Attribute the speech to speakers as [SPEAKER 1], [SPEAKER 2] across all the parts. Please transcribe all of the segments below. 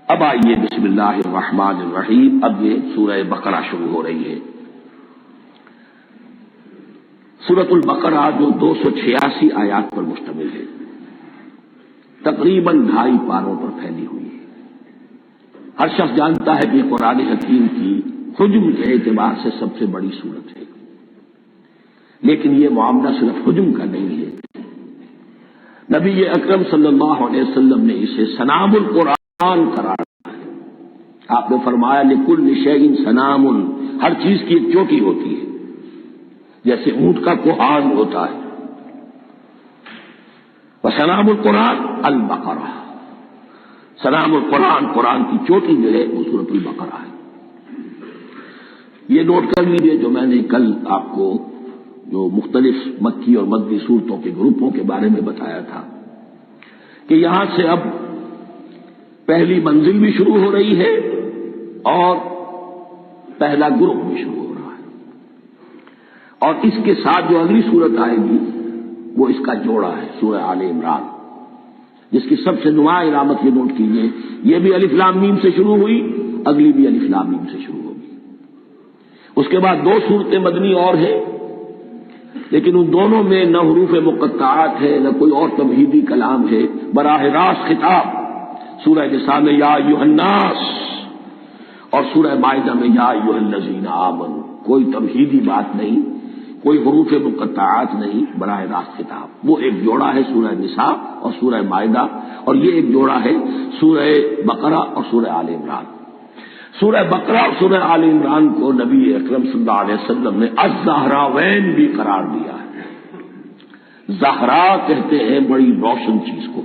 [SPEAKER 1] اب آئیے بسم اللہ الرحمن الرحیم. اب یہ سورہ بقرہ شروع ہو رہی ہے. سورۃ البقرہ جو 286 آیات پر مشتمل ہے، تقریباً 2.5 پاروں پر پھیلی ہوئی ہے. ہر شخص جانتا ہے کہ قرآن حکیم کی حجم کے اعتبار سے سب سے بڑی سورت ہے، لیکن یہ معاملہ صرف حجم کا نہیں ہے. نبی اکرم صلی اللہ علیہ وسلم نے اسے سنام القرآن قرار دیا ہے. آپ نے فرمایا لکل شیء سنام، ہر چیز کی ایک چوٹی ہوتی ہے، جیسے اونٹ کا کوہان ہوتا ہے. وسنام القرآن البقرہ، سنام القرآن، قرآن کی چوٹی جو ہے وہ سورۃ البقرہ ہے. یہ نوٹ کر لیجیے جو میں نے کل آپ کو جو مختلف مکی اور مدنی صورتوں کے گروپوں کے بارے میں بتایا تھا کہ یہاں سے اب پہلی منزل بھی شروع ہو رہی ہے اور پہلا گروپ بھی شروع ہو رہا ہے. اور اس کے ساتھ جو اگلی صورت آئے گی وہ اس کا جوڑا ہے، سورہ آل عمران، جس کی سب سے نمایاں علامت یہ نوٹ کیجیے، یہ بھی الف لام میم سے شروع ہوئی، اگلی بھی الف لام میم سے شروع ہوگی. اس کے بعد 2 صورتیں مدنی اور ہیں، لیکن ان دونوں میں نہ حروف مقطعات ہے نہ کوئی اور تمہیدی کلام ہے. براہ راست خطاب سورہ نساء میں یا ایھا الناس اور سورہ مائدہ میں یا ایھا الذین آمنوا، کوئی تمہیدی بات نہیں، کوئی حروف مقطعات نہیں، براہ راست خطاب. وہ ایک جوڑا ہے سورہ نساء اور سورہ مائدہ، اور یہ ایک جوڑا ہے سورہ بقرہ اور سورہ آل عمران. سورہ بقرہ اور سورہ آل عمران کو نبی اکرم صلی اللہ علیہ وسلم نے الزہراوین بھی قرار دیا ہے. زہرا کہتے ہیں بڑی روشن چیز کو.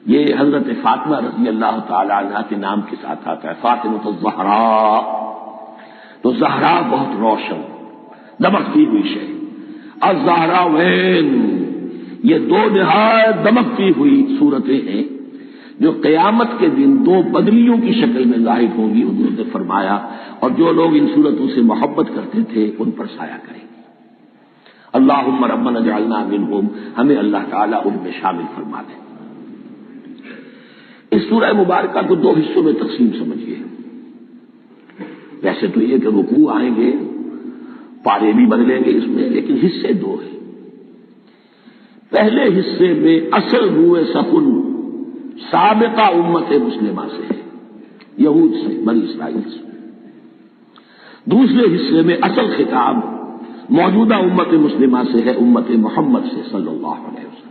[SPEAKER 1] یہ حضرت فاطمہ رضی اللہ تعالی عنہا کے نام کے ساتھ آتا ہے، فاطمہ الزہراء. تو زہرا بہت روشن، دمکتی ہوئی شے. الزہراوین یہ 2 نہایت دمکتی ہوئی صورتیں ہیں جو قیامت کے دن 2 بدلیوں کی شکل میں ظاہر ہوں گی. حضور نے فرمایا اور جو لوگ ان صورتوں سے محبت کرتے تھے ان پر سایہ کریں گے. اللہم ربنا اجعلنا منہم، ہمیں اللہ تعالیٰ ان میں شامل فرما دے. اس سورہ مبارکہ کو 2 حصوں میں تقسیم سمجھیے. ویسے تو یہ کہ رکوع آئیں گے، پارے بھی بدلیں گے اس میں، لیکن حصے 2 ہیں. پہلے حصے میں اصل روح سخن سابقہ امت مسلمہ سے ہے، یہود سے، بنی اسرائیل سے. دوسرے حصے میں اصل خطاب موجودہ امت مسلمہ سے ہے، امت محمد سے صلی اللہ علیہ وسلم.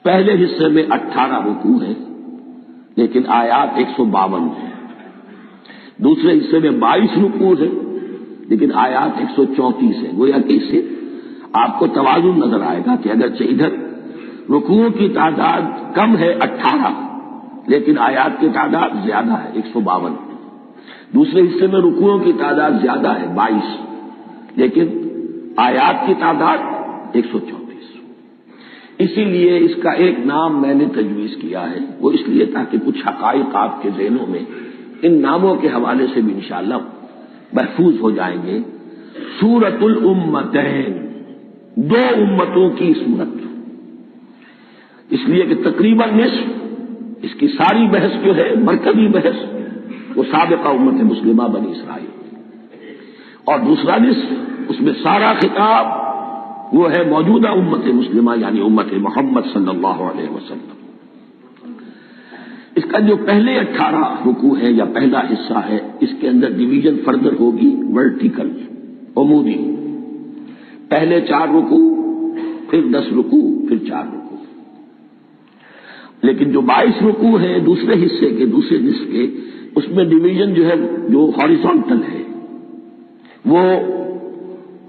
[SPEAKER 1] پہلے حصے میں 18 رکوع ہیں لیکن آیات 152 ہیں. دوسرے حصے میں 22 رکوع ہیں لیکن آیات 134 ہیں. گویا کہ اس سے آپ کو توازن نظر آئے گا کہ اگرچہ ادھر رکوعوں کی تعداد کم ہے 18، لیکن آیات کی تعداد زیادہ ہے 152. دوسرے حصے میں رکوعوں کی تعداد زیادہ ہے 22، لیکن آیات کی تعداد 134. اسی لیے اس کا ایک نام میں نے تجویز کیا ہے، وہ اس لیے تاکہ کچھ حقائق آپ کے ذہنوں میں ان ناموں کے حوالے سے بھی انشاءاللہ محفوظ ہو جائیں گے. سورۃ الامتین، 2 امتوں کی سورت، اس لیے کہ تقریباً نصف اس کی ساری بحث جو ہے، مرکزی بحث، وہ سابقہ امت مسلمہ بنی اسرائیل، اور دوسرا نصف اس میں سارا خطاب وہ ہے موجودہ امت مسلمہ یعنی امت محمد صلی اللہ علیہ وسلم. اس کا جو پہلے 18 رکوع ہے یا پہلا حصہ ہے، اس کے اندر ڈویژن فردر ہوگی ورٹیکل، عمودی. پہلے 4 رکوع، پھر 10 رکوع، پھر 4 رکوع. لیکن جو 22 رکوع ہے دوسرے حصے کے، دوسرے نصف کے، اس میں ڈویژن جو ہے جو ہاریزونٹل ہے، وہ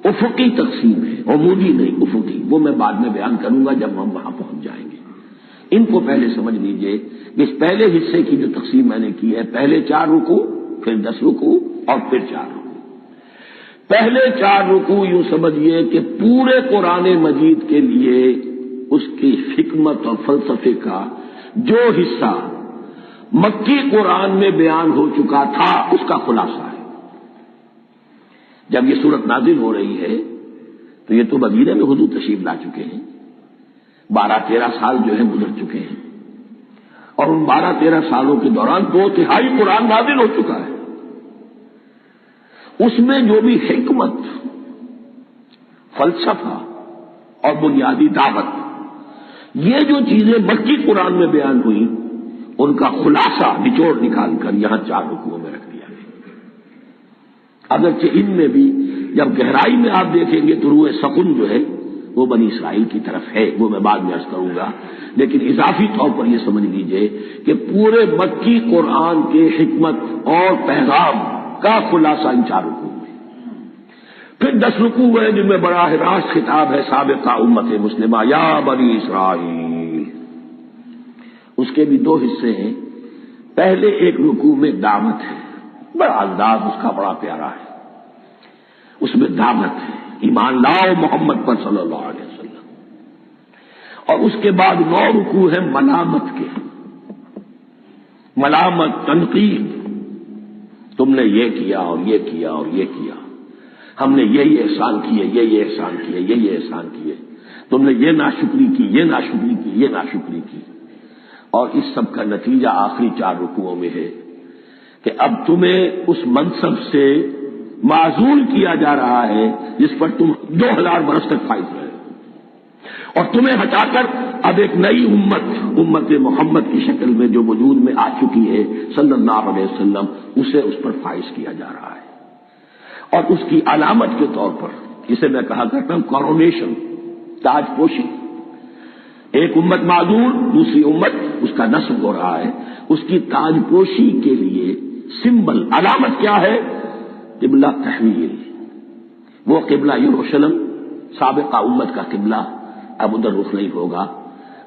[SPEAKER 1] افقی تقسیم ہے، عمودی نہیں، افقی. وہ میں بعد میں بیان کروں گا جب ہم وہاں پہنچ جائیں گے. ان کو پہلے سمجھ لیجئے کہ اس پہلے حصے کی جو تقسیم میں نے کی ہے، پہلے 4 رکوع، پھر 10 رکوع اور پھر 4 رکوع. پہلے 4 رکوع یوں سمجھیے کہ پورے قرآن مجید کے لیے اس کی حکمت اور فلسفے کا جو حصہ مکی قرآن میں بیان ہو چکا تھا اس کا خلاصہ ہے. جب یہ سورت نازل ہو رہی ہے تو یہ تو مدینے میں حضور تشریف لا چکے ہیں، 12-13 سال جو ہے گزر چکے ہیں. اور ان 12-13 سالوں کے دوران 2/3 قرآن نازل ہو چکا ہے۔ اس میں جو بھی حکمت، فلسفہ اور بنیادی دعوت، یہ جو چیزیں مکی قرآن میں بیان ہوئی، ان کا خلاصہ نچوڑ نکال کر یہاں 4 رکوعوں میں رکھ دیا گیا۔ اگرچہ ان میں بھی جب گہرائی میں آپ دیکھیں گے تو روح سکون جو ہے وہ بنی اسرائیل کی طرف ہے، وہ میں بعد میں عرض کروں گا، لیکن اضافی طور پر یہ سمجھ لیجئے کہ پورے مکی قرآن کے حکمت اور پیغام کا خلاصہ ان 4 رکوعوں میں۔ پھر 10 رکوع ہیں جن میں براہ راست خطاب ہے سابقہ امت مسلمہ، یا بنی اسرائیل۔ اس کے بھی 2 حصے ہیں۔ پہلے ایک رکوع میں دعوت ہے، بڑا انداز اس کا بڑا پیارا ہے، اس میں دعوت ہے، ایمان لاؤ محمد پر صلی اللہ علیہ وسلم۔ اور اس کے بعد 9 رکوع ہیں ملامت کے، ملامت، تنقید، تم نے یہ کیا اور یہ کیا اور یہ کیا، ہم نے یہ احسان کیے، یہ احسان کیے، یہ احسان کیے، تم نے یہ ناشکری کی، یہ ناشکری کی، یہ ناشکری کی۔ اور اس سب کا نتیجہ آخری 4 رکوعوں میں ہے کہ اب تمہیں اس منصب سے معزول کیا جا رہا ہے جس پر تم 2000 برس تک فائز رہے، اور تمہیں ہٹا کر اب ایک نئی امت محمد کی شکل میں جو وجود میں آ چکی ہے صلی اللہ علیہ وسلم، اسے اس پر فائز کیا جا رہا ہے۔ اور اس کی علامت کے طور پر جسے میں کہا کرتا ہوں کورونیشن، تاج پوشی، ایک امت معذور، دوسری امت اس کا نصب ہو رہا ہے، اس کی تاج پوشی کے لیے سمبل، علامت کیا ہے؟ قبلہ تحویل۔ وہ قبلہ یروشلم سابقہ امت کا قبلہ اب ادھر رخ نہیں ہوگا،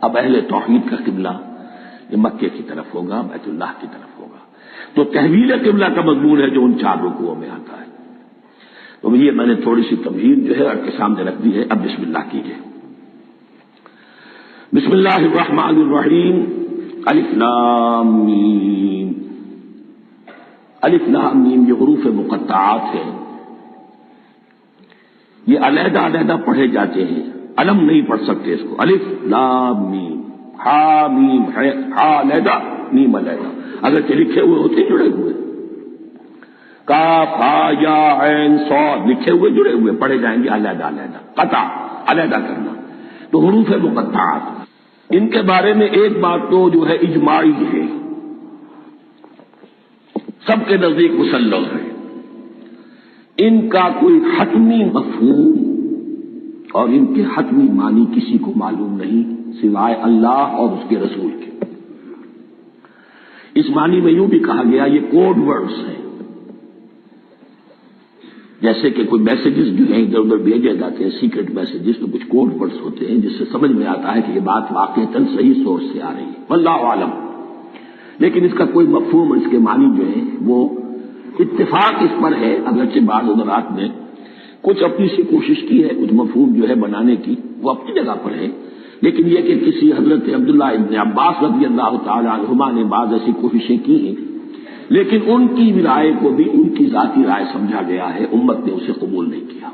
[SPEAKER 1] اب اہل توحید کا قبلہ یہ مکے کی طرف ہوگا، بیت اللہ کی طرف ہوگا۔ تو تحویل قبلہ کا مضمون ہے جو ان 4 رکوعوں میں آتا ہے۔ تو یہ میں نے تھوڑی سی تمہید جو ہے آپ کے سامنے رکھ دی ہے۔ اب بسم اللہ کیجیے۔ بسم اللہ الرحمن الرحیم، الف لام میم۔ الف لام میم یہ حروف مقطعات ہیں، یہ علیحدہ علیحدہ پڑھے جاتے ہیں، علم نہیں پڑھ سکتے اس کو۔ الف لام میم، ہا میم، ہا علیحدہ، میم علیحدہ، اگر لکھے ہوئے ہوتے جڑے ہوئے، کاف ہا یا عین صاد لکھے ہوئے جڑے ہوئے پڑھے جائیں گے علیحدہ علیحدہ، قطع علیحدہ کرنا۔ تو حروف مقطعات، ان کے بارے میں ایک بات تو جو ہے اجماعی ہے، سب کے نزدیک مسلم ہے، ان کا کوئی حتمی مفہوم اور ان کے حتمی معنی کسی کو معلوم نہیں سوائے اللہ اور اس کے رسول کے۔ اس معنی میں یوں بھی کہا گیا یہ کوڈ ورڈز ہیں، جیسے کہ کوئی میسیجز جو ہیں ادھر ادھر بھیجے جاتے ہیں، سیکرٹ میسیجز، تو کچھ کوڈ ورڈز ہوتے ہیں جس سے سمجھ میں آتا ہے کہ یہ بات واقعتاً صحیح سورس سے آ رہی ہے، واللہ عالم۔ لیکن اس کا کوئی مفہوم اور اس کے معنی جو ہے وہ اتفاق اس پر ہے، اگرچہ بعض حضرات نے کچھ اپنی سی کوشش کی ہے، کچھ مفہوم جو ہے بنانے کی، وہ اپنی جگہ پر ہے، لیکن یہ کہ کسی حضرت عبداللہ ابن عباس رضی اللہ تعالی عنہما نے بعض ایسی کوششیں کی ہیں، لیکن ان کی رائے کو بھی ان کی ذاتی رائے سمجھا گیا ہے، امت نے اسے قبول نہیں کیا۔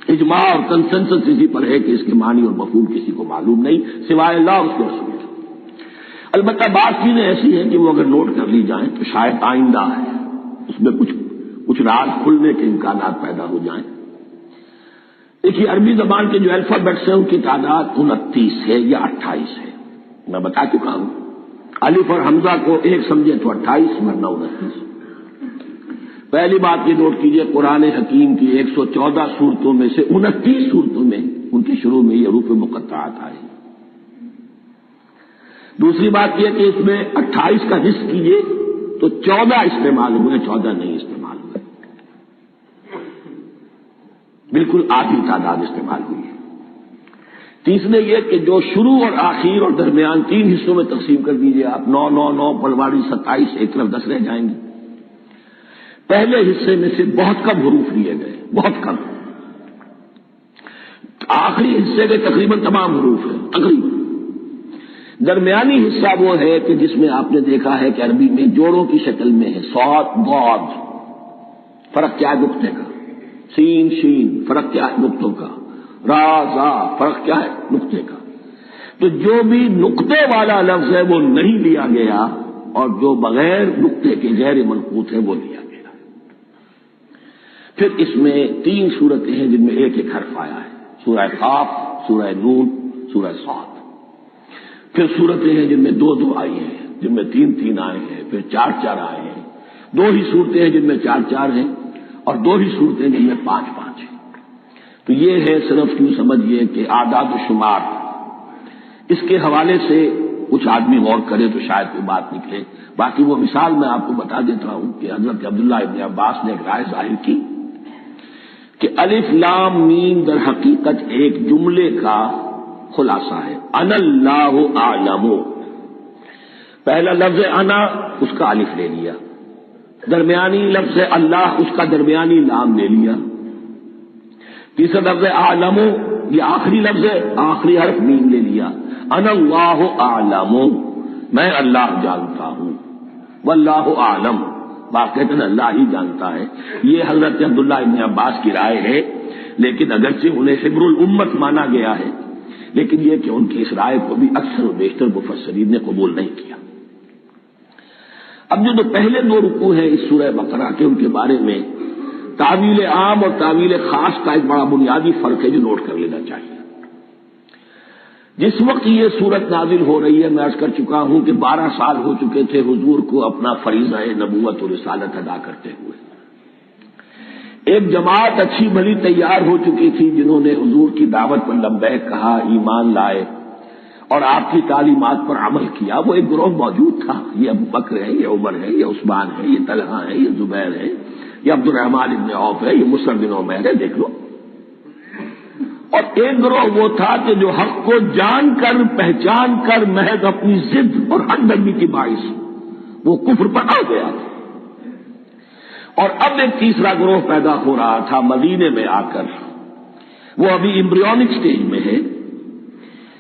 [SPEAKER 1] اجماع اور کنسنسس اسی پر ہے کہ اس کے معنی اور مفہوم کسی کو معلوم نہیں سوائے اللہ اور اس کے رسول۔ البتہ بعض چیزیں ایسی ہیں کہ وہ اگر نوٹ کر لی جائیں تو شاید آئندہ ہے اس میں کچھ راز کھلنے کے امکانات پیدا ہو جائیں۔ دیکھیے عربی زبان کے جو الفابیٹس ہیں ان کی تعداد 29 ہے یا 28 ہے، میں بتا چکا ہوں۔ الف اور حمزہ کو ایک سمجھے تو 28 ورنہ 29۔ پہلی بات یہ نوٹ کیجئے، قرآن حکیم کی 114 سورتوں میں سے 29 سورتوں میں ان کے شروع میں یہ حروف مقطعات آئے۔ دوسری بات یہ کہ اس میں 28 کا حصہ کیجئے تو 14 استعمال ہوئے، 14 نہیں استعمال ہوئے، بالکل آدھی تعداد استعمال ہوئی ہے۔ تیسرے یہ کہ جو شروع اور آخر اور درمیان 3 حصوں میں تقسیم کر دیجئے آپ، 9 9 9 پلواڑی 27، ایک طرف 10 رہ جائیں گے۔ پہلے حصے میں سے بہت کم حروف لیے گئے، بہت کم۔ آخری حصے کے تقریباً تمام حروف ہیں، تقریباً۔ درمیانی حصہ وہ ہے کہ جس میں آپ نے دیکھا ہے کہ عربی میں جوڑوں کی شکل میں ہے، صاد ضاد، فرق کیا ہے نقطے کا، سین شین، فرق کیا ہے نقطوں کا، را زا، فرق کیا ہے نقطے کا۔ تو جو بھی نقطے والا لفظ ہے وہ نہیں لیا گیا، اور جو بغیر نقطے کے غیر منقوط ہے وہ لیا گیا۔ پھر اس میں 3 صورتیں ہیں جن میں ایک ایک حرف آیا ہے، سورہ قاف، سورہ نون، سورہ صاد۔ پھر صورتیں ہیں جن میں 2 آئی ہیں، جن میں 3 آئے ہیں، پھر 4 آئے ہیں۔ 2 ہی صورتیں ہیں جن میں 4 ہیں، اور 2 ہی صورتیں جن میں 5 ہیں۔ تو یہ ہے صرف یوں سمجھیے کہ اعداد و شمار۔ اس کے حوالے سے کچھ آدمی غور کرے تو شاید کوئی بات نکلے۔ باقی وہ مثال میں آپ کو بتا دیتا ہوں کہ حضرت عبداللہ ابن عباس نے ایک رائے ظاہر کی کہ الف لام میم در حقیقت ایک جملے کا خلاصہ ہے۔ انا اللہ اعلم، پہلا لفظ انا، اس کا الف لے لیا، درمیانی لفظ اللہ، اس کا درمیانی لام لے لیا، تیسرا لفظ اعلم، یہ آخری لفظ ہے، آخری حرف میم لے لیا۔ انا اللہ اعلم، میں اللہ جانتا ہوں، واللہ اعلم، واقعتاً اللہ ہی جانتا ہے۔ یہ حضرت عبداللہ ابن عباس کی رائے ہے، لیکن اگرچہ انہیں حبر الامت مانا گیا ہے، لیکن یہ کہ ان کی اس رائے کو بھی اکثر و بیشتر مفسرین نے قبول نہیں کیا۔ اب جو پہلے 2 رکوع ہیں اس سورہ بقرہ کے، ان کے بارے میں تعویل عام اور تعویل خاص کا ایک بڑا بنیادی فرق ہے جو نوٹ کر لینا چاہیے۔ جس وقت یہ سورت نازل ہو رہی ہے، میں عرض کر چکا ہوں کہ 12 سال ہو چکے تھے حضور کو اپنا فریضہ نبوت و رسالت ادا کرتے ہوئے۔ ایک جماعت اچھی بھلی تیار ہو چکی تھی جنہوں نے حضور کی دعوت پر لبیک کہا، ایمان لائے اور آپ کی تعلیمات پر عمل کیا۔ وہ ایک گروہ موجود تھا، یہ ابو بکر ہے، یہ عمر ہے، یہ عثمان ہے، یہ طلحہ ہے، یہ زبیر ہے، یہ عبد الرحمن ابن عوف ہے، یہ مصعب بن عمیر ہے، دیکھ لو۔ اور ایک گروہ وہ تھا کہ جو حق کو جان کر پہچان کر محض اپنی ضد اور ہمدردی کی باعث وہ کفر پر آ گیا تھا۔ اور اب ایک تیسرا گروہ پیدا ہو رہا تھا مدینے میں آ کر، وہ ابھی ایمبریونک سٹیج میں ہے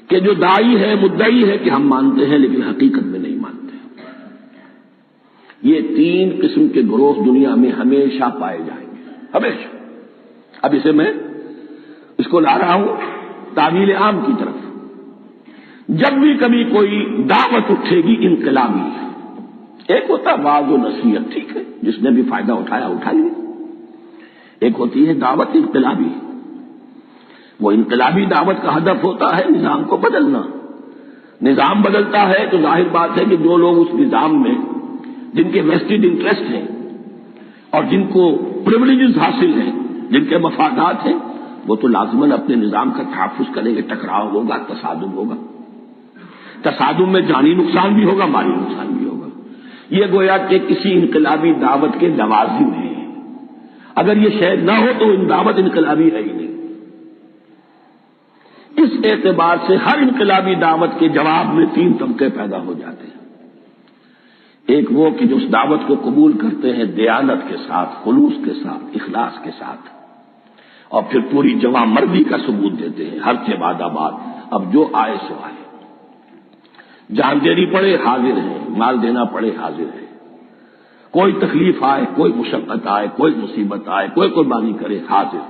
[SPEAKER 1] کہ جو داعی ہے، مدعی ہے کہ ہم مانتے ہیں لیکن حقیقت میں نہیں مانتے۔ یہ 3 قسم کے گروہ دنیا میں ہمیشہ پائے جائیں گے، ہمیشہ۔ اب اسے میں اس کو لا رہا ہوں تعویل عام کی طرف۔ جب بھی کبھی کوئی دعوت اٹھے گی انقلابی، ایک ہوتا وعظ و نصیحت، ٹھیک ہے، جس نے بھی فائدہ اٹھایا اٹھا لیا۔ ایک ہوتی ہے دعوت انقلابی، وہ انقلابی دعوت کا ہدف ہوتا ہے نظام کو بدلنا۔ نظام بدلتا ہے تو ظاہر بات ہے کہ جو لوگ اس نظام میں جن کے ویسٹڈ انٹرسٹ ہیں اور جن کو پریولیجز حاصل ہیں، جن کے مفادات ہیں، وہ تو لازماً اپنے نظام کا تحفظ کریں گے۔ ٹکراؤ ہوگا، تصادم ہوگا، تصادم میں جانی نقصان بھی ہوگا، مالی نقصان بھی ہوگا۔ یہ گویا کہ کسی انقلابی دعوت کے لوازم ہیں۔ اگر یہ شے نہ ہو تو دعوت انقلابی ہے ہی نہیں۔ اس اعتبار سے ہر انقلابی دعوت کے جواب میں 3 طبقے پیدا ہو جاتے ہیں۔ ایک وہ کہ جو اس دعوت کو قبول کرتے ہیں دیانت کے ساتھ، خلوص کے ساتھ، اخلاص کے ساتھ، اور پھر پوری جواں مردی کا ثبوت دیتے ہیں، ہر کے بعد آباد، اب جو آئے سو آئے، جان دینی پڑے حاضر ہے، مال دینا پڑے حاضر ہے، کوئی تکلیف آئے، کوئی مشقت آئے، کوئی مصیبت آئے، کوئی قربانی کرے حاضر۔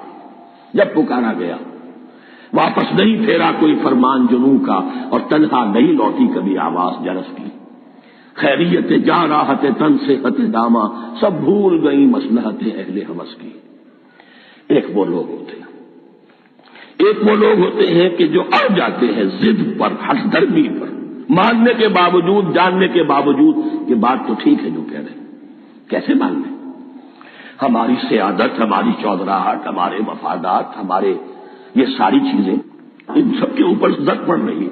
[SPEAKER 1] جب پکارا گیا واپس نہیں پھیرا کوئی فرمان جنوں کا، اور تنہا نہیں لوٹی کبھی آواز جرس کی۔ خیریت جا راحت تن صحت داما، سب بھول گئی مصلحت اہل ہوس کی۔ ایک وہ لوگ ہوتے ہیں کہ جو اڑ جاتے ہیں ضد پر، ہٹ درمی پر، ماننے کے باوجود، جاننے کے باوجود کہ بات تو ٹھیک ہے جو کہہ رہے ہیں، کیسے مان لیں؟ ہماری سیادت، ہماری چودراہٹ، ہمارے مفادات، ہمارے یہ ساری چیزیں ان سب کے اوپر زد پڑ رہی ہے۔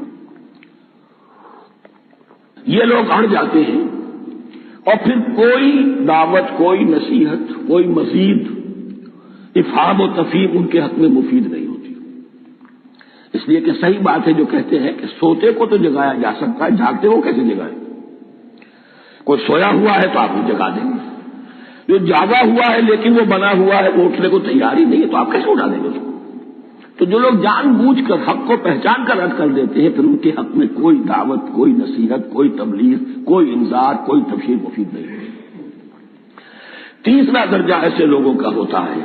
[SPEAKER 1] یہ لوگ اڑ جاتے ہیں، اور پھر کوئی دعوت، کوئی نصیحت، کوئی مزید افہام و تفہیم ان کے حق میں مفید نہیں ہوتی۔ اس لیے کہ صحیح بات ہے جو کہتے ہیں کہ سوتے کو تو جگایا جا سکتا ہے، جاگتے کو کیسے جگائیں؟ کوئی سویا ہوا ہے تو آپ کو جگا دیں گے، جو جاگا ہوا ہے لیکن وہ بنا ہوا ہے، وہ اٹھنے کو تیار ہی نہیں ہے، تو آپ کیسے اٹھا دیں گے اس کو؟ تو جو لوگ جان بوجھ کر حق کو پہچان کر رد کر دیتے ہیں، پھر ان کے حق میں کوئی دعوت، کوئی نصیحت، کوئی تبلیغ، کوئی انذار، کوئی تبشیر مفید نہیں ہے۔ تیسرا درجہ ایسے لوگوں کا ہوتا ہے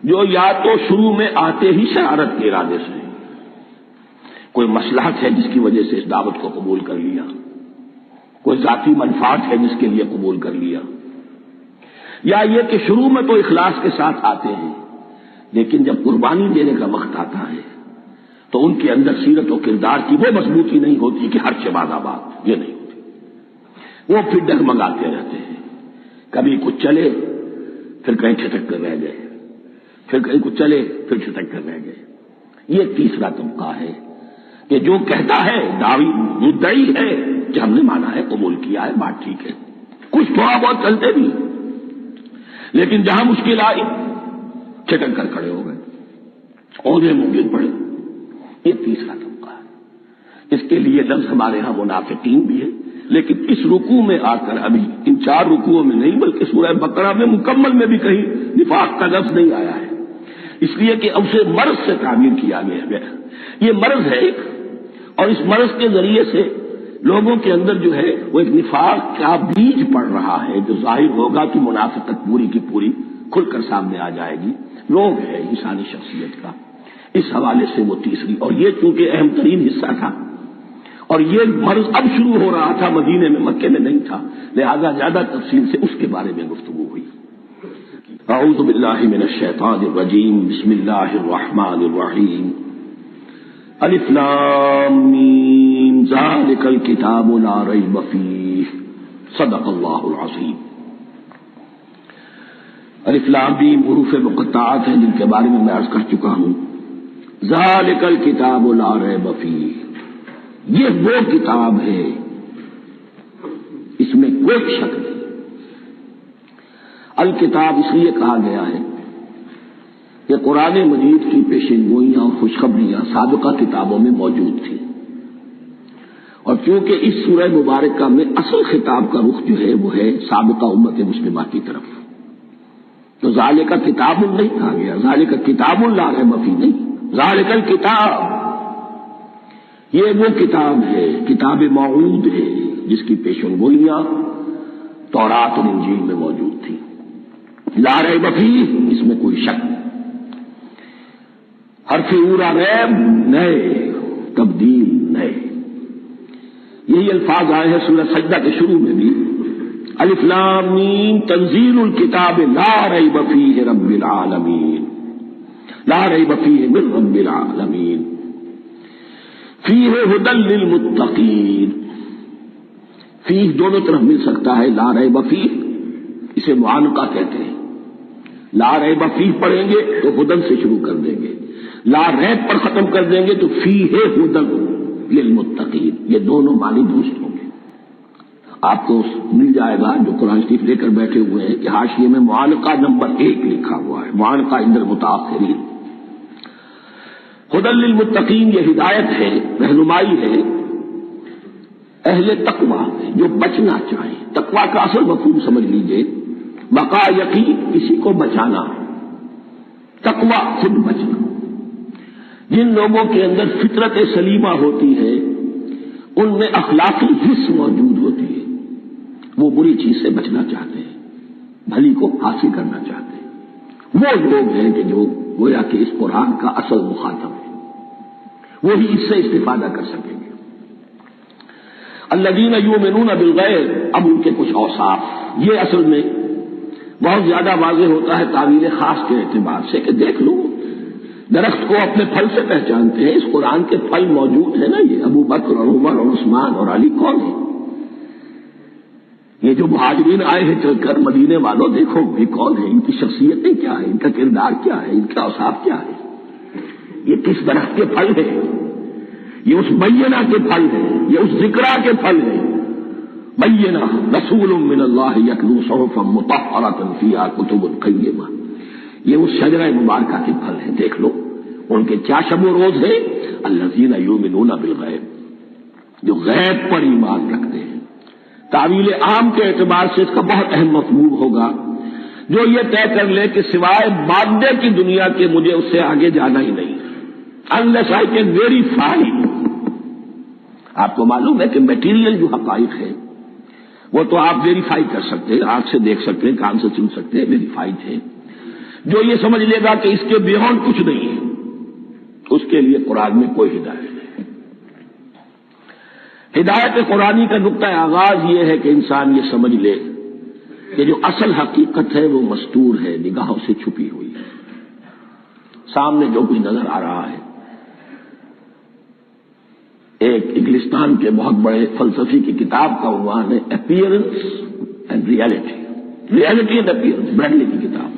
[SPEAKER 1] جو یا تو شروع میں آتے ہی شرارت کے ارادے سے، کوئی مصلحت ہے جس کی وجہ سے اس دعوت کو قبول کر لیا، کوئی ذاتی منفعت ہے جس کے لیے قبول کر لیا، یا یہ کہ شروع میں تو اخلاص کے ساتھ آتے ہیں لیکن جب قربانی دینے کا وقت آتا ہے تو ان کے اندر سیرت و کردار کی وہ مضبوطی نہیں ہوتی کہ ہر شباد آباد، یہ نہیں ہوتی، وہ پھر ڈگمگاتے رہتے ہیں، کبھی کچھ چلے پھر کہیں چھٹک کر رہ گئے، پھر کہیں کچھ چلے پھر چھٹک کر رہ گئے۔ یہ تیسرا طبقہ ہے کہ جو کہتا ہے دعوی مدعی ہے کہ ہم نے مانا ہے، قبول کیا ہے، بات ٹھیک ہے، کچھ تھوڑا بہت چلتے بھی، لیکن جہاں مشکل آئی چھٹک کر کھڑے ہو گئے، عہدے منہ گر پڑے۔ یہ تیسرا طبقہ ہے۔ اس کے لیے لفظ ہمارے ہاں منافقین بھی ہے، لیکن اس رکوع میں آ کر ابھی ان 4 رکوعوں میں نہیں بلکہ سورہ بقرہ میں مکمل میں بھی کہیں نفاق کا لفظ نہیں آیا ہے، اس لیے کہ اسے مرض سے تعبیر کیا گیا ہے۔ یہ مرض ہے ایک، اور اس مرض کے ذریعے سے لوگوں کے اندر جو ہے وہ ایک نفاق کا بیج پڑ رہا ہے جو ظاہر ہوگا کہ منافقت پوری کی پوری کھل کر سامنے آ جائے گی۔ روگ ہے انسانی شخصیت کا، اس حوالے سے وہ تیسری، اور یہ چونکہ اہم ترین حصہ تھا اور یہ مرض اب شروع ہو رہا تھا، مدینے میں، مکے میں نہیں تھا، لہذا زیادہ تفصیل سے اس کے بارے میں گفتگو ہوئی۔ اعوذ باللہ من الشیطان الرجیم، بسم اللہ الرحمن الرحیم، الف لام میم، ذالک الکتاب لا ریب فیہ، صدق اللہ العظیم۔ الف لام میم حروف مقطعات ہیں جن کے بارے میں عرض کر چکا ہوں۔ ذالک الکتاب لا ریب فیہ، یہ وہ کتاب ہے اس میں کوئی شک نہیں۔ الکتاب اس لیے کہا گیا ہے کہ قرآن مجید کی پیشین گوئیاں اور خوشخبریاں سابقہ کتابوں میں موجود تھیں، اور چونکہ اس سورہ مبارکہ میں اصل خطاب کا رخ جو ہے وہ ہے سابقہ امت مسلمہ کی طرف، تو ذالک کتاب نہیں کہا گیا، ذالک کتاب لا ریب فیہ نہیں، ذالک الکتاب یہ وہ کتاب ہے، کتاب موعود ہے جس کی پیشن گوئیاں تورات اور انجیل میں موجود تھی۔ لا ریب فیہ، اس میں کوئی شک نہیں، حرف اورا ریب نئے، تبدیل نئے، یہی الفاظ آئے ہیں سورہ سجدہ کے شروع میں بھی، الف لام میم تنزیل الکتاب لا ریب فیہ رب العالمین، لا ریب فیہ من رب العالمین، فیہ ھدی للمتقین۔ فیہ دونوں طرف مل سکتا ہے، لا ریب فیہ اسے معانقہ کہتے ہیں، لا ریب فیہ پڑھیں گے تو ھدی سے شروع کر دیں گے، لا ریب پر ختم کر دیں گے تو فیہ ھدی للمتقین، یہ دونوں معنی درست ہوں گے۔ آپ کو مل جائے گا جو قرآن شریف لے کر بیٹھے ہوئے ہیں کہ حاشیے میں معانقہ نمبر 1 لکھا ہوا ہے، معانقہ عند المتاخرین۔ ھدی للمتقین یہ ہدایت ہے، رہنمائی ہے اہل تقویٰ جو بچنا چاہیں۔ تقویٰ کا اصل مفہوم سمجھ لیجئے، بقا یقین، کسی کو بچانا، تقویٰ خود بچنا۔ جن لوگوں کے اندر فطرت سلیمہ ہوتی ہے ان میں اخلاقی حص موجود ہوتی ہے، وہ بری چیز سے بچنا چاہتے ہیں، بھلی کو حاصل کرنا چاہتے ہیں۔ وہ لوگ ہیں کہ جو گویا کہ اس قرآن کا اصل مخاطب ہے، وہی اس سے استفادہ کر سکیں گے۔ الذین یؤمنون بالغیب، اب ان کے کچھ اوصاف، یہ اصل میں بہت زیادہ واضح ہوتا ہے تعویل خاص کے اعتبار سے کہ دیکھ لو درخت کو اپنے پھل سے پہچانتے ہیں، اس قرآن کے پھل موجود ہیں نا، یہ ابو بکر اور عمر اور عثمان اور علی کون ہیں؟ یہ جو مہاجرین آئے ہیں چل کر، مدینے والوں دیکھو یہ کون ہیں، ان کی شخصیتیں کیا ہیں، ان کا کردار کیا ہے، ان کا اوصاف کیا ہے، یہ کس درخت کے پھل ہیں، یہ اس بینہ کے پھل ہیں، یہ اس ذکرہ کے پھل ہیں۔ بینہ رسول من اللہ یتلو صحفا مطہرۃ فیہا کتب قیمہ، یہ اس شجرہ مبارکہ کے پھل ہیں، دیکھ لو ان کے کیا شب و روز ہے۔ الذین یؤمنون بالغیب، جو غیب پر ایمان رکھتے ہیں۔ تعویل عام کے اعتبار سے اس کا بہت اہم مفہوم ہوگا، جو یہ طے کر لے کہ سوائے مادے کی دنیا کے مجھے اس سے آگے جانا ہی نہیں، unless I can verify۔ آپ کو معلوم ہے کہ میٹیریل جو حقائق ہے وہ تو آپ ویریفائی کر سکتے ہیں، آنکھ سے دیکھ سکتے ہیں، کان سے سن سکتے ہیں، ویریفائڈ ہے۔ جو یہ سمجھ لے گا کہ اس کے بیونڈ کچھ نہیں ہے، اس کے لیے قرآن میں کوئی ہدایت نہیں۔ ہدایت قرآنی کا نقطہ آغاز یہ ہے کہ انسان یہ سمجھ لے کہ جو اصل حقیقت ہے وہ مستور ہے، نگاہوں سے چھپی ہوئی ہے۔ سامنے جو کچھ نظر آ رہا ہے، ایک انگلستان کے بہت بڑے فلسفی کی کتاب کا عنوان ہے appearance and reality, reality and appearance, Bradley کی کتاب۔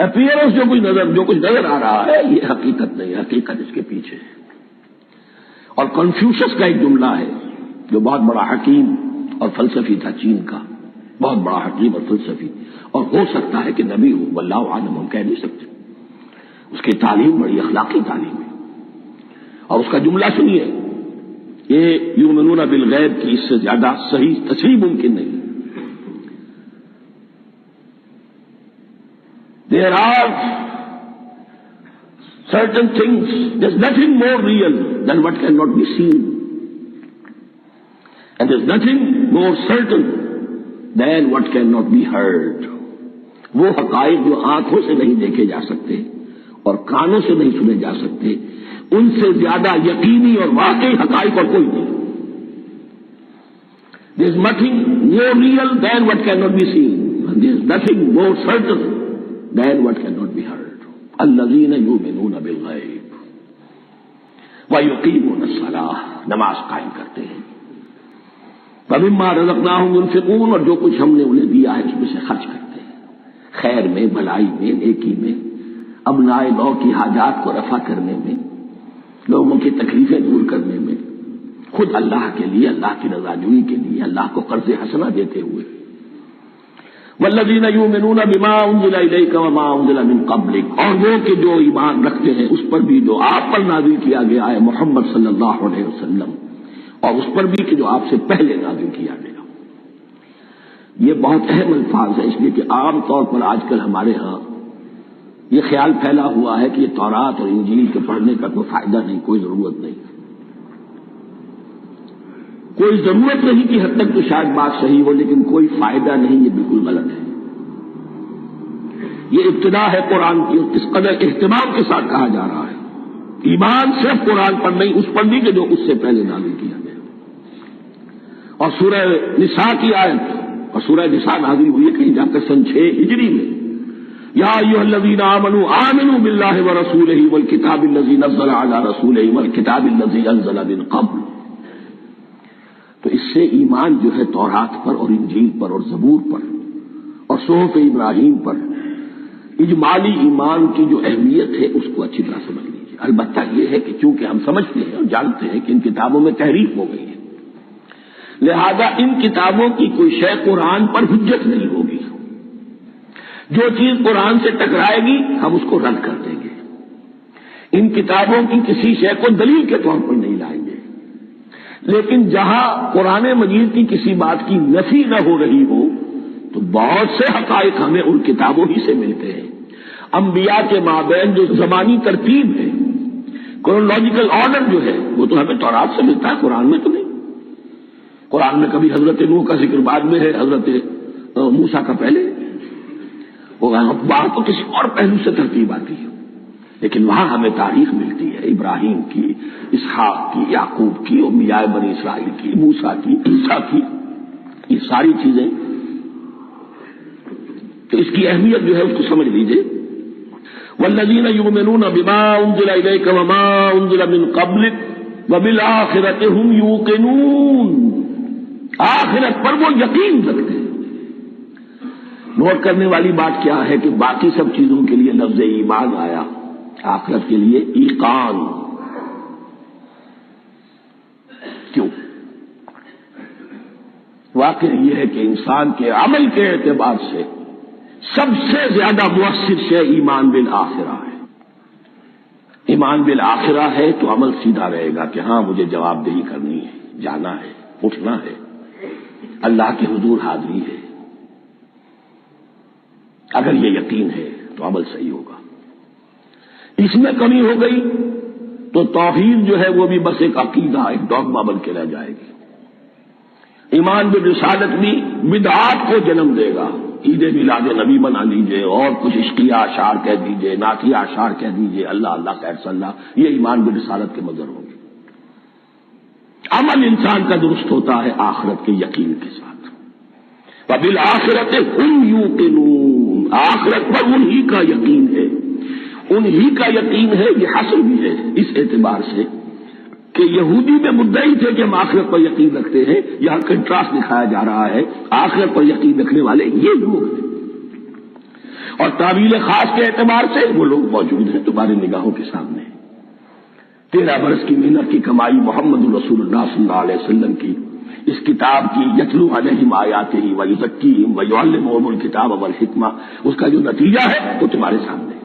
[SPEAKER 1] اپیئرنس جو کچھ نظر آ رہا ہے یہ حقیقت نہیں، حقیقت اس کے پیچھے ہے۔ اور کنفیوشس کا ایک جملہ ہے جو بہت بڑا حکیم اور فلسفی تھا، چین کا بہت بڑا حکیم اور فلسفی، اور ہو سکتا ہے کہ نبی ہو، واللہ عالم، ہم کہہ نہیں سکتے۔ اس کی تعلیم بڑی اخلاقی تعلیم ہے، اور اس کا جملہ سنیے، یہ یؤمنون بالغیب کی اس سے زیادہ صحیح تصریح ممکن نہیں۔ There are certain things, there's nothing more real than what cannot be seen, and there's nothing more certain than what cannot be heard. وہ حقائق جو آنکھوں سے نہیں دیکھے جا سکتے اور کانوں سے نہیں سنے جا سکتے، ان سے زیادہ یقینی اور واقعی حقائق اور کوئی نہیں۔ There's nothing more real than what cannot be seen, and there's nothing more certain than what cannot be heard. الذین یؤمنون بالغیب ویقیمون الصلاۃ، نماز قائم کرتے ہیں، ومما رزقناہم ينفقون، اور جو کچھ ہم نے انہیں دیا ہے اس میں سے خرچ کرتے ہیں، خیر میں، بھلائی میں، نیکی میں، ابناء نو کی حاجات کو رفع کرنے میں، لوگوں کی تکلیفیں دور کرنے میں، خود اللہ کے لیے، اللہ کی رضا جوئی کے لیے، اللہ کو قرض حسنہ دیتے ہوئے۔ والذین یؤمنون بما انزل الیک وما انزل من قبلک، اور وہ کہ جو ایمان رکھتے ہیں اس پر بھی جو آپ پر نازل کیا گیا ہے محمد صلی اللہ علیہ وسلم، اور اس پر بھی کہ جو آپ سے پہلے نازل کیا گیا۔ یہ بہت اہم الفاظ ہے، اس لیے کہ عام طور پر آج کل ہمارے ہاں یہ خیال پھیلا ہوا ہے کہ یہ تورات اور انجیل کے پڑھنے کا کوئی فائدہ نہیں، کوئی ضرورت نہیں، کوئی ضرورت نہیں کی حد تک تو شاید بات صحیح ہو، لیکن کوئی فائدہ نہیں، یہ بالکل غلط ہے۔ یہ ابتدا ہے قرآن کی، اس قدر اہتمام کے ساتھ کہا جا رہا ہے، ایمان صرف قرآن پر نہیں، اس پر بھی کہ جو اس سے پہلے نازل کیا گیا۔ اور سورہ نساء کی آیت، اور سورہ نساء نازل ہوئی ہے کہیں جا کر سن 6 ہجری میں، یا ایھا الذین آمنوا آمنوا باللہ ورسولہ والکتاب الذی نزل علی رسولہ والکتاب الذی انزل من قبل۔ تو اس سے ایمان جو ہے تورات پر اور انجیل پر اور زبور پر اور صحف ابراہیم پر، اجمالی ایمان کی جو اہمیت ہے اس کو اچھی طرح سمجھ لیجیے۔ البتہ یہ ہے کہ چونکہ ہم سمجھتے ہیں اور جانتے ہیں کہ ان کتابوں میں تحریف ہو گئی ہے، لہذا ان کتابوں کی کوئی شے قرآن پر حجت نہیں ہوگی۔ جو چیز قرآن سے ٹکرائے گی ہم اس کو رد کر دیں گے، ان کتابوں کی کسی شے کو دلیل کے طور پر نہیں لائیں گے۔ لیکن جہاں قرآن مجید کی کسی بات کی نفی نہ ہو رہی ہو تو بہت سے حقائق ہمیں ان کتابوں ہی سے ملتے ہیں۔ انبیاء کے مابین جو زمانی ترتیب ہے، کرونالوجیکل آرڈر جو ہے، وہ تو ہمیں تورات سے ملتا ہے، قرآن میں تو نہیں۔ قرآن میں کبھی حضرت نوح کا ذکر بعد میں ہے، حضرت موسیٰ کا پہلے، وہ بات تو کسی اور پہلو سے ترتیب آتی ہے، لیکن وہاں ہمیں تاریخ ملتی ہے ابراہیم کی، اسحاق کی، یعقوب کی، انبیاء بنی اسرائیل کی، موسیٰ کی، عیسیٰ کی، یہ ساری چیزیں۔ تو اس کی اہمیت جو ہے اس کو سمجھ لیجیے۔ والذین یؤمنون بما انزل الیک وما انزل من قبلک وبالآخرۃ هم یوقنون، آخرت پر وہ یقین رکھتے ہیں۔ نوٹ کرنے والی بات کیا ہے کہ باقی سب چیزوں کے لیے لفظ ایمان آیا، آخرت کے لیے ایقان کیوں؟ واقع یہ ہے کہ انسان کے عمل کے اعتبار سے سب سے زیادہ مؤثر شے ایمان بالآخرہ ہے۔ ایمان بالآخرہ ہے تو عمل سیدھا رہے گا کہ ہاں مجھے جواب دہی کرنی ہے، جانا ہے، اٹھنا ہے، اللہ کے حضور حاضری ہے۔ اگر یہ یقین ہے تو عمل صحیح ہوگا۔ اس میں کمی ہو گئی تو توحید جو ہے وہ بھی بس ایک عقیدہ، ایک ڈوگما بن کے رہ جائے گی۔ ایمان بالرسالت بھی بدعات کو جنم دے گا، عید میلاد نبی بنا لیجئے اور کچھ عشقیہ اشعار کہہ دیجئے، نعتیہ اشعار کہہ دیجئے، اللہ اللہ خیر صلی اللہ، یہ ایمان بالرسالت کے مظہر ہوں گے۔ عمل انسان کا درست ہوتا ہے آخرت کے یقین کے ساتھ. وبالآخرۃ هم یوقنون، آخرت پر انہی کا یقین ہے، انہی کا یقین ہے. یہ حصر بھی ہے اس اعتبار سے کہ یہودی میں مدعی تھے کہ ہم آخرت پر یقین رکھتے ہیں، یہاں کنٹراسٹ دکھایا جا رہا ہے آخرت پر یقین رکھنے والے یہ لوگ ہیں. اور تعویل خاص کے اعتبار سے وہ لوگ موجود ہیں تمہاری نگاہوں کے سامنے. 13 برس کی محنت کی کمائی محمد رسول اللہ صلی اللہ علیہ وسلم کی اس کتاب کی یتلو علیہم آیاتہ ویزکیہم ویعلمہم الکتاب والحکمہ، اس کا جو نتیجہ ہے وہ تمہارے سامنے.